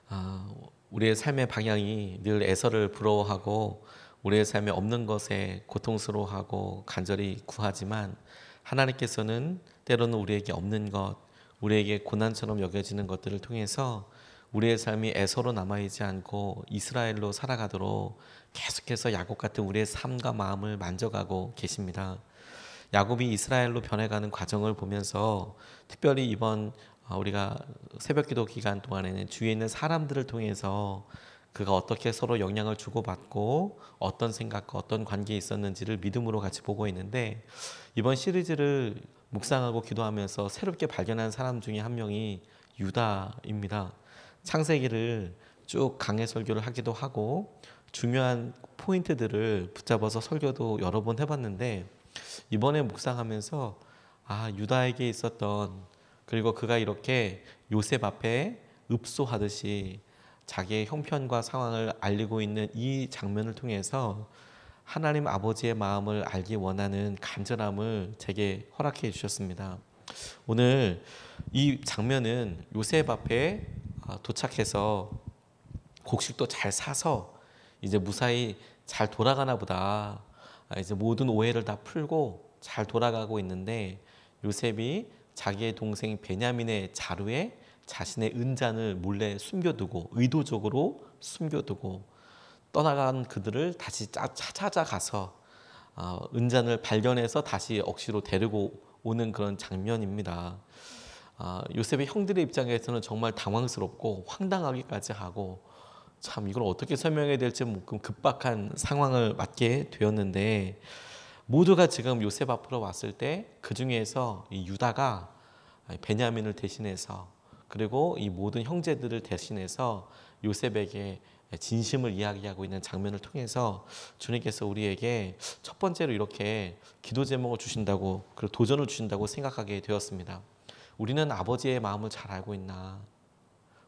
아, 우리의 삶의 방향이 늘 애서를 부러워하고 우리의 삶에 없는 것에 고통스러워하고 간절히 구하지만 하나님께서는 때로는 우리에게 없는 것, 우리에게 고난처럼 여겨지는 것들을 통해서 우리의 삶이 에서로 남아있지 않고 이스라엘로 살아가도록 계속해서 야곱 같은 우리의 삶과 마음을 만져가고 계십니다. 야곱이 이스라엘로 변해가는 과정을 보면서 특별히 이번 우리가 새벽기도 기간 동안에는 주위에 있는 사람들을 통해서 그가 어떻게 서로 영향을 주고받고 어떤 생각과 어떤 관계에 있었는지를 믿음으로 같이 보고 있는데, 이번 시리즈를 묵상하고 기도하면서 새롭게 발견한 사람 중에 한 명이 유다입니다. 창세기를 쭉 강해 설교를 하기도 하고 중요한 포인트들을 붙잡아서 설교도 여러 번 해봤는데, 이번에 묵상하면서 유다에게 있었던, 그리고 그가 이렇게 요셉 앞에 읍소하듯이 자기의 형편과 상황을 알리고 있는 이 장면을 통해서 하나님 아버지의 마음을 알기 원하는 간절함을 제게 허락해 주셨습니다. 오늘 이 장면은 요셉 앞에 도착해서 곡식도 잘 사서 이제 무사히 잘 돌아가나 보다, 이제 모든 오해를 다 풀고 잘 돌아가고 있는데, 요셉이 자기의 동생 베냐민의 자루에 자신의 은잔을 몰래 숨겨두고, 의도적으로 숨겨두고 떠나간 그들을 다시 찾아가서 은잔을 발견해서 다시 억지로 데리고 오는 그런 장면입니다. 요셉의 형들의 입장에서는 정말 당황스럽고 황당하기까지 하고, 참 이걸 어떻게 설명해야 될지 급박한 상황을 맞게 되었는데, 모두가 지금 요셉 앞으로 왔을 때 그 중에서 이 유다가 베냐민을 대신해서, 그리고 이 모든 형제들을 대신해서 요셉에게 진심을 이야기하고 있는 장면을 통해서 주님께서 우리에게 첫 번째로 이렇게 기도 제목을 주신다고, 그리고 도전을 주신다고 생각하게 되었습니다. 우리는 아버지의 마음을 잘 알고 있나?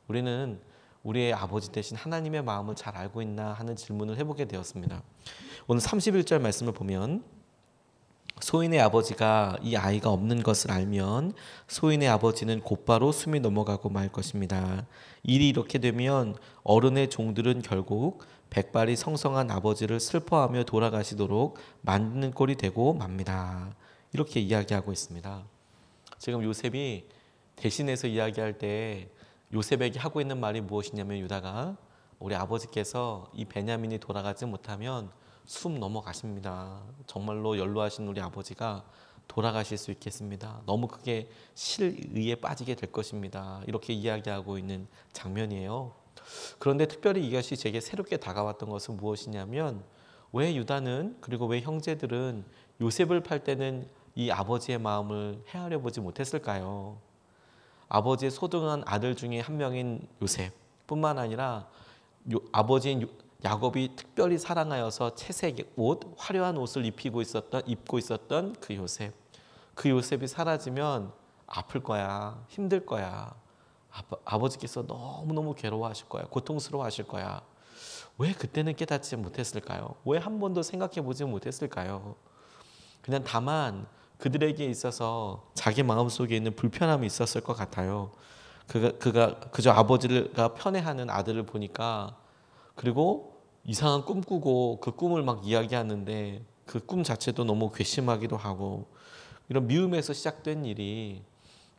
우리는 우리의 아버지 대신 하나님의 마음을 잘 알고 있나 하는 질문을 해보게 되었습니다. 오늘 31절 말씀을 보면, 소인의 아버지가 이 아이가 없는 것을 알면 소인의 아버지는 곧바로 숨이 넘어가고 말 것입니다. 일이 이렇게 되면 어른의 종들은 결국 백발이 성성한 아버지를 슬퍼하며 돌아가시도록 만드는 꼴이 되고 맙니다. 이렇게 이야기하고 있습니다. 지금 요셉이 대신해서 이야기할 때 요셉에게 하고 있는 말이 무엇이냐면, 유다가 우리 아버지께서 이 베냐민이 돌아가지 못하면 숨 넘어가십니다. 정말로 연로하신 우리 아버지가 돌아가실 수 있겠습니다. 너무 크게 실의에 빠지게 될 것입니다. 이렇게 이야기하고 있는 장면이에요. 그런데 특별히 이것이 제게 새롭게 다가왔던 것은 무엇이냐면, 왜 유다는, 그리고 왜 형제들은 요셉을 팔 때는 이 아버지의 마음을 헤아려 보지 못했을까요? 아버지의 소중한 아들 중에 한 명인 요셉뿐만 아니라 아버지인 야곱이 특별히 사랑하여서 채색 옷, 화려한 옷을 입고 있었던 그 요셉. 그 요셉이 사라지면 아플 거야, 힘들 거야. 아버지께서 너무너무 괴로워하실 거야, 고통스러워하실 거야. 왜 그때는 깨닫지 못했을까요? 왜 한 번도 생각해 보지 못했을까요? 그냥 다만 그들에게 있어서 자기 마음속에 있는 불편함이 있었을 것 같아요. 그가 그저 아버지가 편애하는 아들을 보니까, 그리고 이상한 꿈 꾸고 그 꿈을 막 이야기하는데 그 꿈 자체도 너무 괘씸하기도 하고, 이런 미움에서 시작된 일이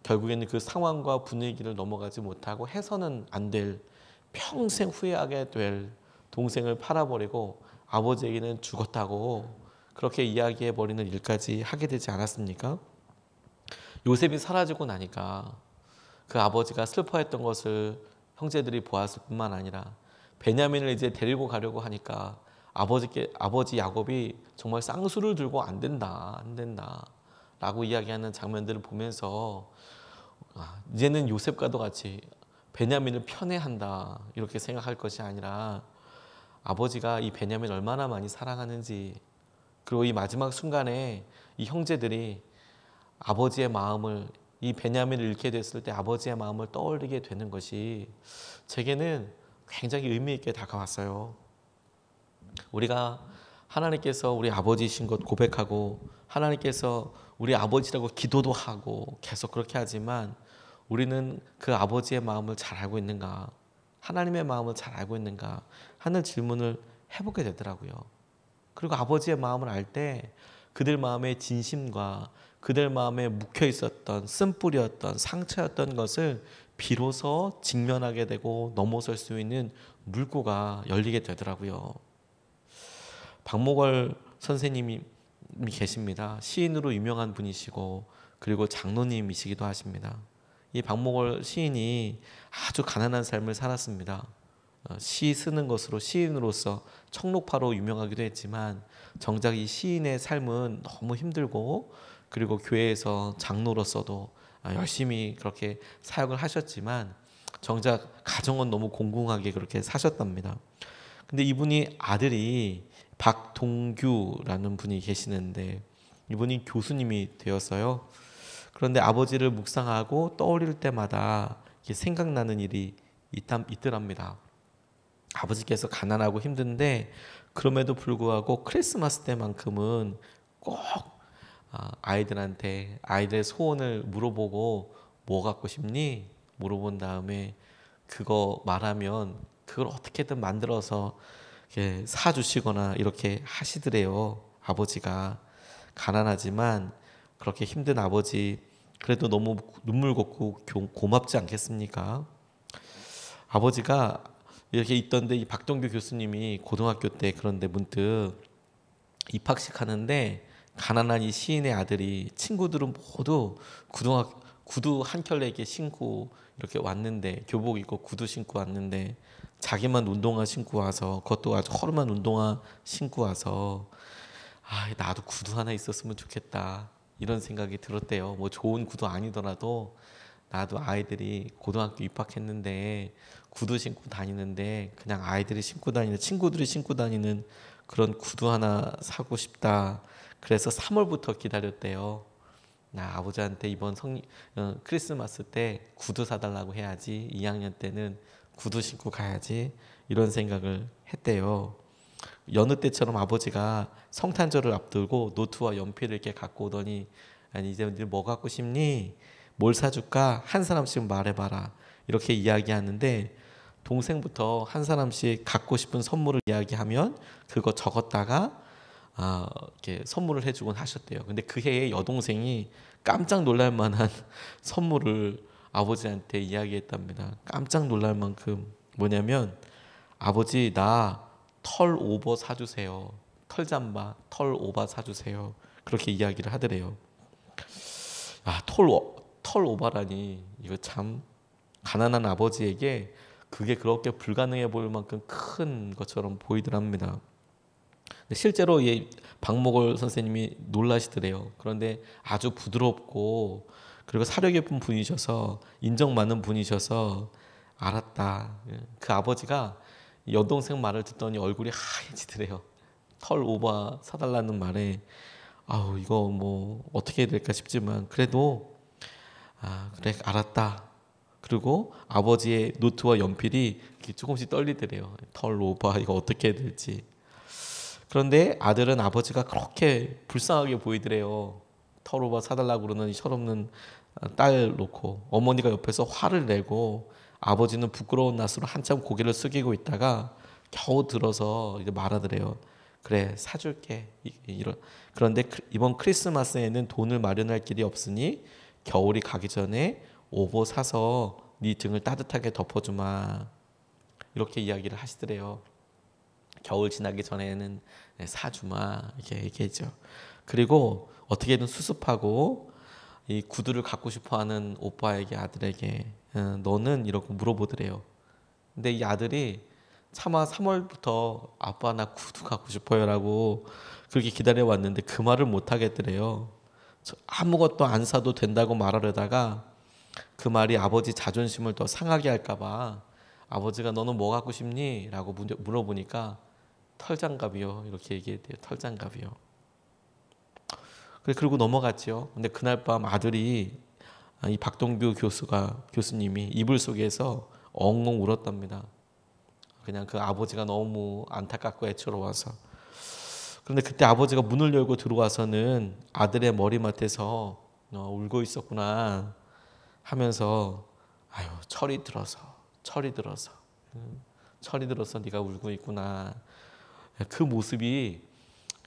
결국에는 그 상황과 분위기를 넘어가지 못하고 해서는 안 될, 평생 후회하게 될 동생을 팔아버리고 아버지에게는 죽었다고 그렇게 이야기해버리는 일까지 하게 되지 않았습니까? 요셉이 사라지고 나니까 그 아버지가 슬퍼했던 것을 형제들이 보았을 뿐만 아니라, 베냐민을 이제 데리고 가려고 하니까 아버지 야곱이 정말 쌍수를 들고 안 된다 라고 이야기하는 장면들을 보면서, 이제는 요셉과도 같이 베냐민을 편애한다 이렇게 생각할 것이 아니라, 아버지가 이 베냐민을 얼마나 많이 사랑하는지, 그리고 이 마지막 순간에 이 형제들이 아버지의 마음을, 이 베냐민을 잃게 됐을 때 아버지의 마음을 떠올리게 되는 것이 제게는 굉장히 의미 있게 다가왔어요. 우리가 하나님께서 우리 아버지이신 것 고백하고, 하나님께서 우리 아버지라고 기도도 하고 계속 그렇게 하지만, 우리는 그 아버지의 마음을 잘 알고 있는가? 하나님의 마음을 잘 알고 있는가 하는 질문을 해보게 되더라고요. 그리고 아버지의 마음을 알 때 그들 마음의 진심과 그들 마음에 묵혀 있었던 쓴뿌리였던 상처였던 것을 비로소 직면하게 되고 넘어설 수 있는 물꼬가 열리게 되더라고요. 박목월 선생님이 계십니다. 시인으로 유명한 분이시고 그리고 장로님이시기도 하십니다. 이 박목월 시인이 아주 가난한 삶을 살았습니다. 시 쓰는 것으로 시인으로서 청록파로 유명하기도 했지만 정작 이 시인의 삶은 너무 힘들고 그리고 교회에서 장로로서도 열심히 그렇게 사역을 하셨지만 정작 가정은 너무 공공하게 그렇게 사셨답니다. 근데 이분이 아들이 박동규라는 분이 계시는데 이분이 교수님이 되었어요. 그런데 아버지를 묵상하고 떠올릴 때마다 생각나는 일이 있더랍니다. 아버지께서 가난하고 힘든데 그럼에도 불구하고 크리스마스 때만큼은 꼭 아이들한테 아이들의 소원을 물어보고 뭐 갖고 싶니? 물어본 다음에 그거 말하면 그걸 어떻게든 만들어서 사주시거나 이렇게 하시더래요. 아버지가 가난하지만 그렇게 힘든 아버지 그래도 너무 눈물겹고 고맙지 않겠습니까? 아버지가 이렇게 있던데 이 박동규 교수님이 고등학교 때 그런데 문득 입학식 하는데 가난한 이 시인의 아들이 친구들은 모두 구두 한 켤레 이렇게 신고 이렇게 왔는데 교복 입고 구두 신고 왔는데 자기만 운동화 신고 와서 그것도 아주 허름한 운동화 신고 와서 나도 구두 하나 있었으면 좋겠다 이런 생각이 들었대요. 뭐 좋은 구두 아니더라도 나도 아이들이 고등학교 입학했는데 구두 신고 다니는데 그냥 아이들이 신고 다니는 친구들이 신고 다니는 그런 구두 하나 사고 싶다. 그래서 3월부터 기다렸대요. 나 아버지한테 이번 크리스마스 때 구두 사달라고 해야지 2학년 때는 구두 신고 가야지 이런 생각을 했대요. 여느 때처럼 아버지가 성탄절을 앞두고 노트와 연필을 이렇게 갖고 오더니 아니 이제 뭐 갖고 싶니? 뭘 사줄까? 한 사람씩 말해봐라 이렇게 이야기하는데 동생부터 한 사람씩 갖고 싶은 선물을 이야기하면 그거 적었다가 이렇게 선물을 해주곤 하셨대요. 근데 그 해에 여동생이 깜짝 놀랄 만한 선물을 아버지한테 이야기했답니다. 깜짝 놀랄 만큼 뭐냐면 아버지 나 털 오버 사주세요. 털 잠바, 털 오버 사주세요. 그렇게 이야기를 하더래요. 털 오버라니 이거 참 가난한 아버지에게 그게 그렇게 불가능해 보일 만큼 큰 것처럼 보이더랍니다. 실제로 박목월 선생님이 놀라시더래요. 그런데 아주 부드럽고 그리고 사려 깊은 분이셔서 인정 많은 분이셔서 알았다. 그 아버지가 여동생 말을 듣더니 얼굴이 하얘지더래요. 털 오바 사달라는 말에 이거 뭐 어떻게 해야 될까 싶지만 그래도 그래 알았다. 그리고 아버지의 노트와 연필이 조금씩 떨리더래요. 털 오바 이거 어떻게 해야 될지. 그런데 아들은 아버지가 그렇게 불쌍하게 보이더래요. 털 오바 사달라고 그러는 철없는 딸 놓고 어머니가 옆에서 화를 내고 아버지는 부끄러운 낯으로 한참 고개를 숙이고 있다가 겨우 들어서 이제 말하더래요. 그래 사줄게. 그런데 이번 크리스마스에는 돈을 마련할 길이 없으니 겨울이 가기 전에 오보 사서 네 등을 따뜻하게 덮어주마. 이렇게 이야기를 하시더래요. 겨울 지나기 전에는 사주마 이렇게 얘기했죠. 그리고 어떻게든 수습하고 이 구두를 갖고 싶어하는 오빠에게 아들에게 너는 이러고 물어보더래요. 근데 이 아들이 차마 3월부터 아빠 나 구두 갖고 싶어요라고 그렇게 기다려 왔는데 그 말을 못 하겠더래요. 아무것도 안 사도 된다고 말하려다가 그 말이 아버지 자존심을 더 상하게 할까봐 아버지가 너는 뭐 갖고 싶니? 라고 물어보니까 털장갑이요 이렇게 얘기했대요. 털장갑이요. 그리고 넘어갔죠. 근데 그날 밤 아들이 이 박동규 교수님이 이불 속에서 엉엉 울었답니다. 그냥 그 아버지가 너무 안타깝고 애처로워서. 그런데 그때 아버지가 문을 열고 들어와서는 아들의 머리맡에서 울고 있었구나 하면서 철이 들어서 철이 들어서 네가 울고 있구나. 그 모습이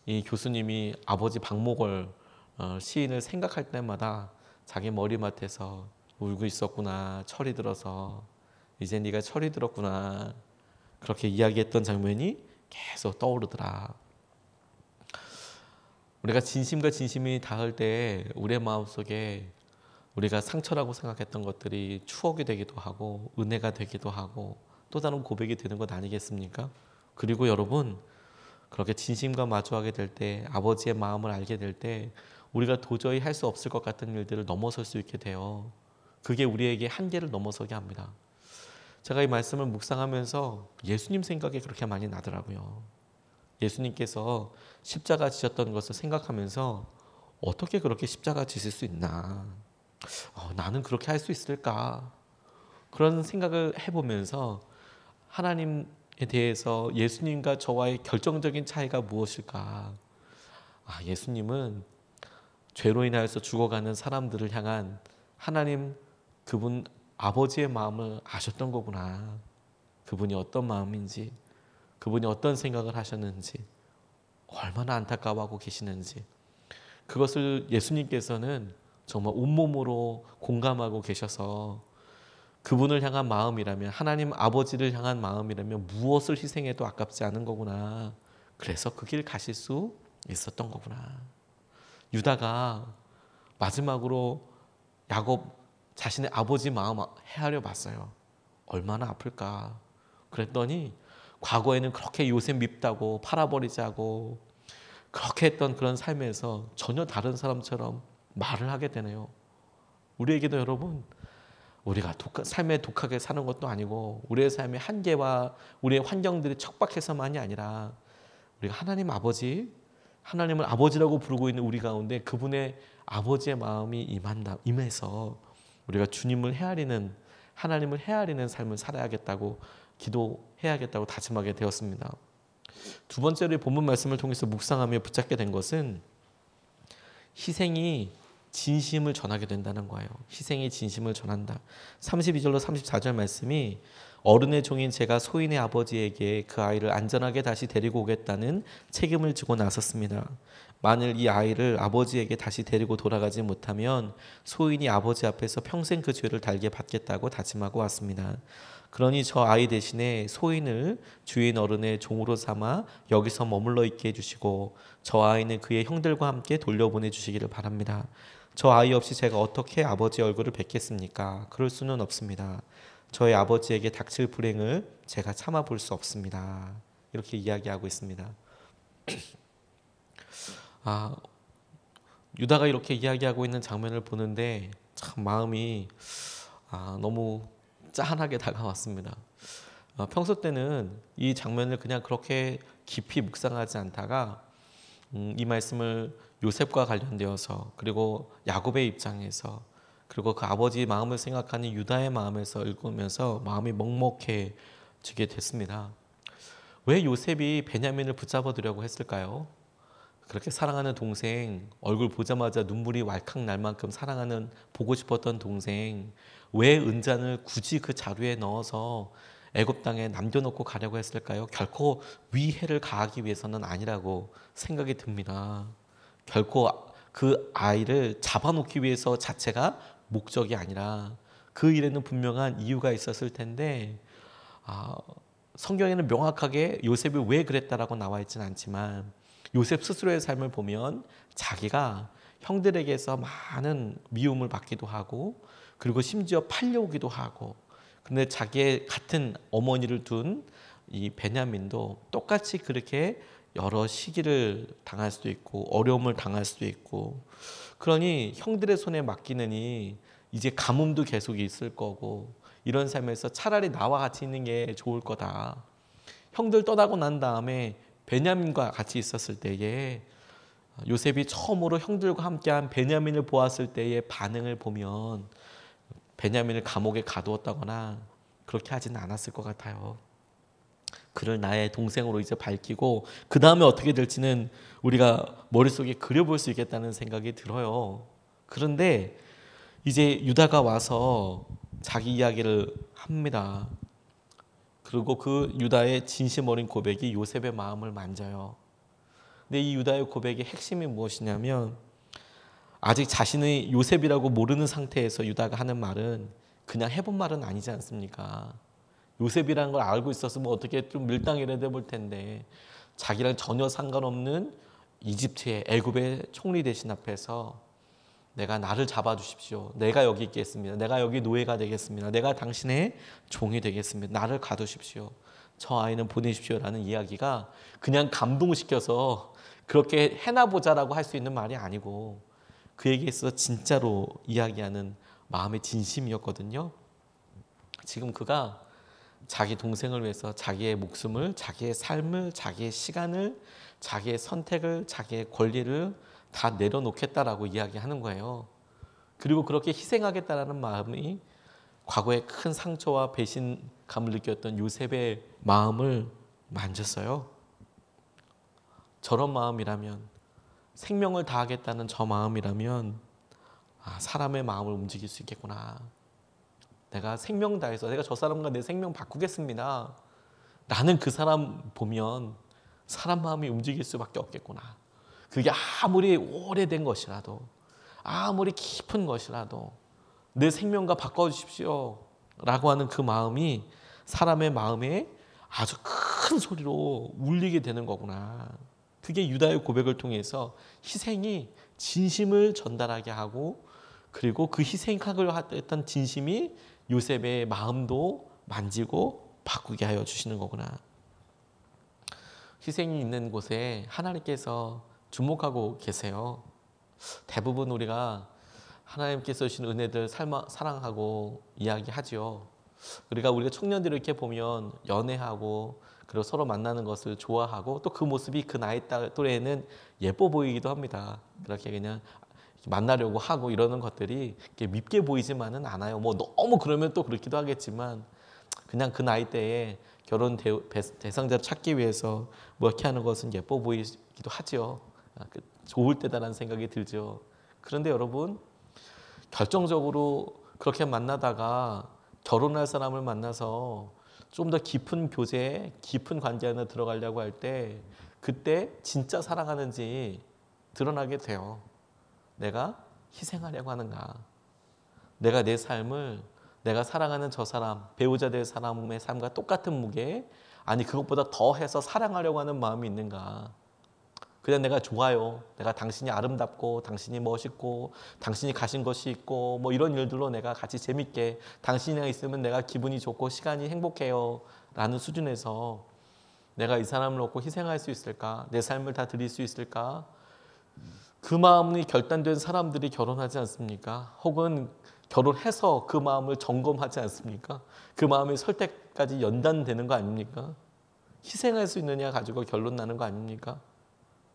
이 교수님이 아버지 박목월 시인을 생각할 때마다 자기 머리맡에서 울고 있었구나. 철이 들어서 이제 네가 철이 들었구나. 그렇게 이야기했던 장면이 계속 떠오르더라. 우리가 진심과 진심이 닿을 때 우리의 마음속에 우리가 상처라고 생각했던 것들이 추억이 되기도 하고 은혜가 되기도 하고 또 다른 고백이 되는 것 아니겠습니까? 그리고 여러분, 그렇게 진심과 마주하게 될 때, 아버지의 마음을 알게 될 때 우리가 도저히 할 수 없을 것 같은 일들을 넘어설 수 있게 돼요. 그게 우리에게 한계를 넘어서게 합니다. 제가 이 말씀을 묵상하면서 예수님 생각이 그렇게 많이 나더라고요. 예수님께서 십자가 지셨던 것을 생각하면서 어떻게 그렇게 십자가 지실 수 있나? 나는 그렇게 할 수 있을까? 그런 생각을 해보면서 하나님에 대해서 예수님과 저와의 결정적인 차이가 무엇일까? 예수님은 죄로 인하여서 죽어가는 사람들을 향한 하나님 그분 아버지의 마음을 아셨던 거구나. 그분이 어떤 마음인지, 그분이 어떤 생각을 하셨는지, 얼마나 안타까워하고 계시는지, 그것을 예수님께서는 정말 온몸으로 공감하고 계셔서 그분을 향한 마음이라면, 하나님 아버지를 향한 마음이라면 무엇을 희생해도 아깝지 않은 거구나. 그래서 그 길 가실 수 있었던 거구나. 유다가 마지막으로 야곱 자신의 아버지 마음 헤아려 봤어요. 얼마나 아플까. 그랬더니 과거에는 그렇게 요셉 밉다고 팔아버리자고 그렇게 했던 그런 삶에서 전혀 다른 사람처럼 말을 하게 되네요. 우리에게도 여러분, 우리가 삶에 독하게 사는 것도 아니고 우리의 삶의 한계와 우리의 환경들이 척박해서만이 아니라 우리가 하나님 아버지, 하나님을 아버지라고 부르고 있는 우리 가운데 그분의 아버지의 마음이 임해서 우리가 주님을 헤아리는, 하나님을 헤아리는 삶을 살아야겠다고, 기도해야겠다고 다짐하게 되었습니다. 두 번째로 본문 말씀을 통해서 묵상하며 붙잡게 된 것은 희생이 진심을 전하게 된다는 거예요. 희생이 진심을 전한다. 32절로 34절 말씀이 어른의 종인 제가 소인의 아버지에게 그 아이를 안전하게 다시 데리고 오겠다는 책임을 지고 나섰습니다. 만일 이 아이를 아버지에게 다시 데리고 돌아가지 못하면 소인이 아버지 앞에서 평생 그 죄를 달게 받겠다고 다짐하고 왔습니다. 그러니 저 아이 대신에 소인을 주인 어른의 종으로 삼아 여기서 머물러 있게 해주시고 저 아이는 그의 형들과 함께 돌려보내 주시기를 바랍니다. 저 아이 없이 제가 어떻게 아버지 얼굴을 뵙겠습니까? 그럴 수는 없습니다. 저희 아버지에게 닥칠 불행을 제가 참아볼 수 없습니다. 이렇게 이야기하고 있습니다. 유다가 이렇게 이야기하고 있는 장면을 보는데 참 마음이 너무 짠하게 다가왔습니다. 평소 때는 이 장면을 그냥 그렇게 깊이 묵상하지 않다가 이 말씀을 요셉과 관련되어서, 그리고 야곱의 입장에서, 그리고 그 아버지의 마음을 생각하는 유다의 마음에서 읽으면서 마음이 먹먹해지게 됐습니다. 왜 요셉이 베냐민을 붙잡아두려고 했을까요? 그렇게 사랑하는 동생, 얼굴 보자마자 눈물이 왈칵 날 만큼 사랑하는, 보고 싶었던 동생, 왜 은잔을 굳이 그 자루에 넣어서 애굽 땅에 남겨놓고 가려고 했을까요? 결코 위해를 가하기 위해서는 아니라고 생각이 듭니다. 결코 그 아이를 잡아놓기 위해서 자체가 목적이 아니라 그 일에는 분명한 이유가 있었을 텐데 성경에는 명확하게 요셉이 왜 그랬다라고 나와 있지는 않지만 요셉 스스로의 삶을 보면 자기가 형들에게서 많은 미움을 받기도 하고 그리고 심지어 팔려오기도 하고, 근데 자기의 같은 어머니를 둔 이 베냐민도 똑같이 그렇게 여러 시기를 당할 수도 있고 어려움을 당할 수도 있고, 그러니 형들의 손에 맡기느니 이제 가뭄도 계속 있을 거고 이런 삶에서 차라리 나와 같이 있는 게 좋을 거다. 형들 떠나고 난 다음에 베냐민과 같이 있었을 때에 요셉이 처음으로 형들과 함께한 베냐민을 보았을 때의 반응을 보면 베냐민을 감옥에 가두었다거나 그렇게 하지는 않았을 것 같아요. 그를 나의 동생으로 이제 밝히고 그 다음에 어떻게 될지는 우리가 머릿속에 그려볼 수 있겠다는 생각이 들어요. 그런데 이제 유다가 와서 자기 이야기를 합니다. 그리고 그 유다의 진심 어린 고백이 요셉의 마음을 만져요. 근데 이 유다의 고백의 핵심이 무엇이냐면 아직 자신의 요셉이라고 모르는 상태에서 유다가 하는 말은 그냥 해본 말은 아니지 않습니까? 요셉이라는 걸 알고 있었으면 어떻게 좀 밀당이라도 해볼 텐데 자기랑 전혀 상관없는 이집트의 애굽의 총리 대신 앞에서 내가 나를 잡아주십시오. 내가 여기 있겠습니다. 내가 여기 노예가 되겠습니다. 내가 당신의 종이 되겠습니다. 나를 가두십시오. 저 아이는 보내십시오라는 이야기가 그냥 감동시켜서 그렇게 해나 보자라고 할 수 있는 말이 아니고 그에게 있어서 진짜로 이야기하는 마음의 진심이었거든요. 지금 그가 자기 동생을 위해서 자기의 목숨을, 자기의 삶을, 자기의 시간을, 자기의 선택을, 자기의 권리를 다 내려놓겠다라고 이야기하는 거예요. 그리고 그렇게 희생하겠다라는 마음이 과거의 큰 상처와 배신감을 느꼈던 요셉의 마음을 만졌어요. 저런 마음이라면, 생명을 다하겠다는 저 마음이라면 사람의 마음을 움직일 수 있겠구나. 내가 생명 다해서 내가 저 사람과 내 생명 바꾸겠습니다. 나는 그 사람 보면 사람 마음이 움직일 수밖에 없겠구나. 그게 아무리 오래된 것이라도 아무리 깊은 것이라도 내 생명과 바꿔주십시오 라고 하는 그 마음이 사람의 마음에 아주 큰 소리로 울리게 되는 거구나. 그게 유다의 고백을 통해서 희생이 진심을 전달하게 하고 그리고 그 희생하기로 했던 진심이 요셉의 마음도 만지고 바꾸게 하여 주시는 거구나. 희생이 있는 곳에 하나님께서 주목하고 계세요. 대부분 우리가 하나님께서 주신 은혜들 사랑하고 이야기하죠. 우리가 청년들을 이렇게 보면 연애하고 그리고 서로 만나는 것을 좋아하고 또 그 모습이 그 나이 또래에는 예뻐 보이기도 합니다. 그렇게 그냥 만나려고 하고 이러는 것들이 이렇게 밉게 보이지만은 않아요. 뭐 너무 그러면 또 그렇기도 하겠지만 그냥 그 나이 때에 결혼 대상자를 찾기 위해서 뭐 이렇게 하는 것은 예뻐 보이기도 하죠. 좋을 때다라는 생각이 들죠. 그런데 여러분 결정적으로 그렇게 만나다가 결혼할 사람을 만나서 좀 더 깊은 교제, 깊은 관계 안에 들어가려고 할 때 그때 진짜 사랑하는지 드러나게 돼요. 내가 희생하려고 하는가? 내가 내 삶을 내가 사랑하는 저 사람, 배우자 될 사람의 삶과 똑같은 무게, 아니 그것보다 더 해서 사랑하려고 하는 마음이 있는가? 그냥 내가 좋아요. 내가 당신이 아름답고 당신이 멋있고 당신이 가진 것이 있고 뭐 이런 일들로 내가 같이 재밌게 당신이랑 있으면 내가 기분이 좋고 시간이 행복해요 라는 수준에서 내가 이 사람을 놓고 희생할 수 있을까? 내 삶을 다 드릴 수 있을까? 그 마음이 결단된 사람들이 결혼하지 않습니까? 혹은 결혼해서 그 마음을 점검하지 않습니까? 그 마음이 설 때까지 연단되는 거 아닙니까? 희생할 수 있느냐 가지고 결론 나는 거 아닙니까?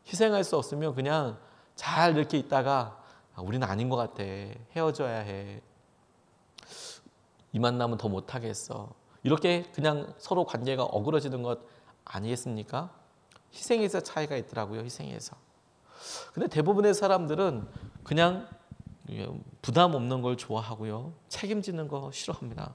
희생할 수 없으면 그냥 잘 이렇게 있다가 우리는 아닌 것 같아. 헤어져야 해. 이 만남은 더 못하겠어. 이렇게 그냥 서로 관계가 어그러지는 것 아니겠습니까? 희생에서 차이가 있더라고요. 희생에서. 근데 대부분의 사람들은 그냥 부담 없는 걸 좋아하고요. 책임지는 거 싫어합니다.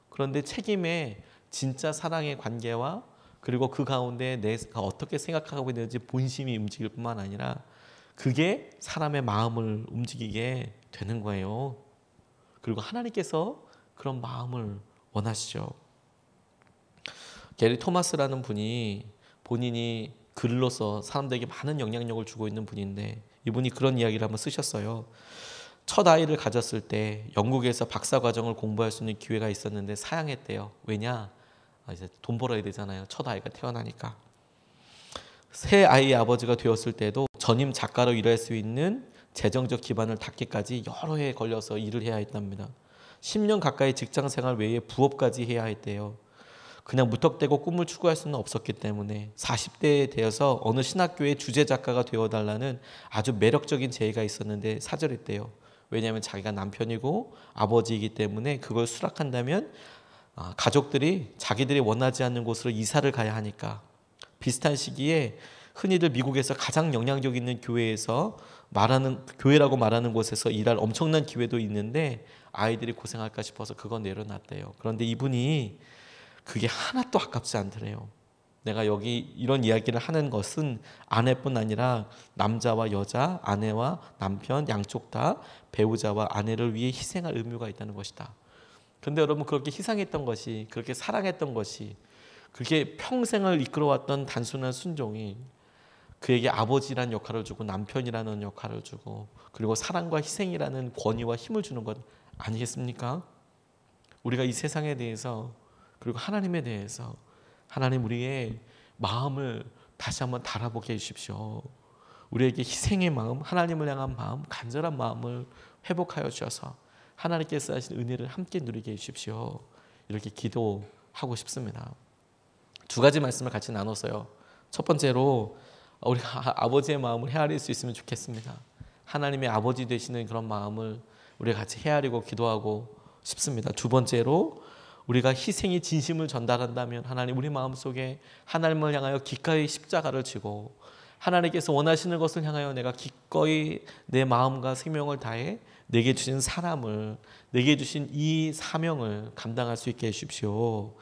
그런데 책임에 진짜 사랑의 관계와 그리고 그 가운데 내가 어떻게 생각하고 있는지 본심이 움직일 뿐만 아니라 그게 사람의 마음을 움직이게 되는 거예요. 그리고 하나님께서 그런 마음을 원하시죠. 게리 토마스라는 분이 본인이 글로서 사람들에게 많은 영향력을 주고 있는 분인데 이분이 그런 이야기를 한번 쓰셨어요. 첫 아이를 가졌을 때 영국에서 박사 과정을 공부할 수 있는 기회가 있었는데 사양했대요. 왜냐? 이제 돈 벌어야 되잖아요. 첫 아이가 태어나니까. 새 아이의 아버지가 되었을 때도 전임 작가로 일할 수 있는 재정적 기반을 닦기까지 여러 해에 걸려서 일을 해야 했답니다. 10년 가까이 직장 생활 외에 부업까지 해야 했대요. 그냥 무턱대고 꿈을 추구할 수는 없었기 때문에 40대에 되어서 어느 신학교의 주제 작가가 되어달라는 아주 매력적인 제의가 있었는데 사절했대요. 왜냐하면 자기가 남편이고 아버지이기 때문에 그걸 수락한다면 가족들이 자기들이 원하지 않는 곳으로 이사를 가야 하니까. 비슷한 시기에 흔히들 미국에서 가장 영향력 있는 교회라고 말하는 곳에서 일할 엄청난 기회도 있는데 아이들이 고생할까 싶어서 그건 내려놨대요. 그런데 이분이 그게 하나도 아깝지 않더래요. 내가 여기 이런 이야기를 하는 것은 아내뿐 아니라 남자와 여자, 아내와 남편 양쪽 다 배우자와 아내를 위해 희생할 의무가 있다는 것이다. 그런데 여러분, 그렇게 희생했던 것이, 그렇게 사랑했던 것이, 그게 평생을 이끌어왔던 단순한 순종이 그에게 아버지라는 역할을 주고 남편이라는 역할을 주고 그리고 사랑과 희생이라는 권위와 힘을 주는 것 아니겠습니까? 우리가 이 세상에 대해서 그리고 하나님에 대해서 하나님 우리의 마음을 다시 한번 달아보게 해주십시오. 우리에게 희생의 마음, 하나님을 향한 마음, 간절한 마음을 회복하여 주셔서 하나님께서 하신 은혜를 함께 누리게 해주십시오. 이렇게 기도하고 싶습니다. 두 가지 말씀을 같이 나눴어요. 첫 번째로 우리가 아버지의 마음을 헤아릴 수 있으면 좋겠습니다. 하나님의 아버지 되시는 그런 마음을 우리가 같이 헤아리고 기도하고 싶습니다. 두 번째로 우리가 희생의 진심을 전달한다면 하나님 우리 마음속에 하나님을 향하여 기꺼이 십자가를 지고 하나님께서 원하시는 것을 향하여 내가 기꺼이 내 마음과 생명을 다해 내게 주신 사람을, 내게 주신 이 사명을 감당할 수 있게 해주십시오.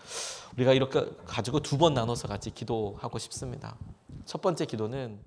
우리가 이렇게 가지고 두 번 나눠서 같이 기도하고 싶습니다. 첫 번째 기도는